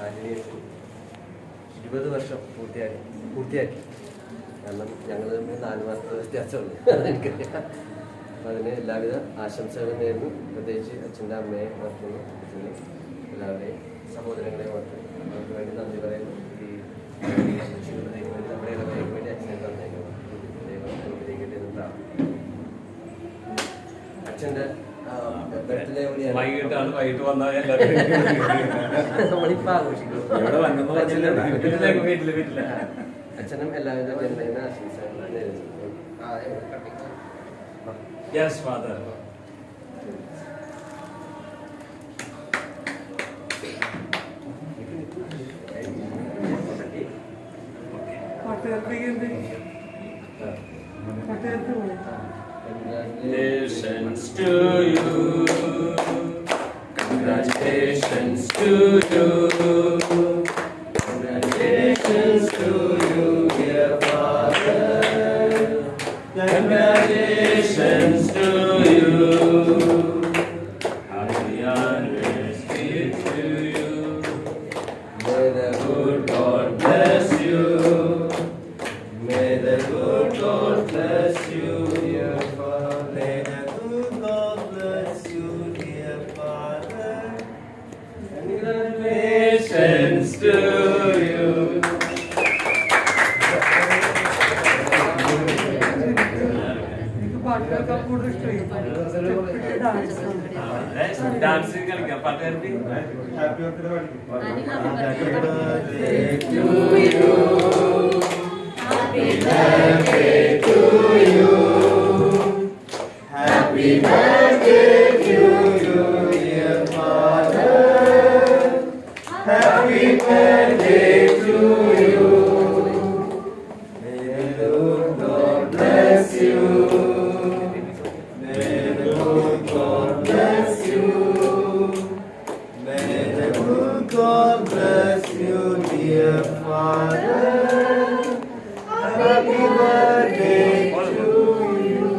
ആന്റണിയസ് 20 വർഷം പൂർത്തിയാക്കി. കാരണം ഞങ്ങൾ തമ്മിൽ 4 മാസത്തെ വ്യത്യാസമുള്ളൂ, അതെനിക്കറിയാം. അപ്പം അതിന് എല്ലാവിധ ആശംസകളും നേരുന്നു. പ്രത്യേകിച്ച് അച്ഛൻ്റെ അമ്മയെ ഓർക്കുന്നു, അച്ഛനെ എല്ലാവരെയും സഹോദരങ്ങളെ ഓർക്കുന്നു. അവർക്ക് വേണ്ടി നന്ദി പറയുന്നു. ഈ നമ്മുടെ ഇടവകയ്ക്ക് വേണ്ടി അച്ഛനെ തന്നേക്കുന്നു. ദൈവം അനുഗ്രഹിക്കട്ടെ എന്ന് പ്രാർത്ഥിക്കുന്നു. അച്ഛൻ്റെ ബർത്ത്ഡേ വൈകിട്ട് വന്നാൽ നമ്മളിപ്പോൾ ആഘോഷിക്കുന്നു. അച്ഛനും എല്ലാവിധ ജന്മദിന ആശംസകൾ നേരുന്നു. Yes, Father. Congratulations to you. Congratulations to you. Congratulations to you, dear Father. Congratulations to you. Happy anniversary to you. May the good God bless you. May the good God bless you, dear Father. May the good God bless you, dear Father. Congratulations to you. Dance കളിക്കാം, പാട്ട് കേൾപ്പി. Happy birthday to you. Happy birthday to you. Happy birthday to you, dear Father. Happy birthday to you. May the Lord God bless you. May the Lord God bless you. May the Lord God bless you, dear Father. Happy birthday to you.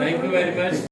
Thank you very much.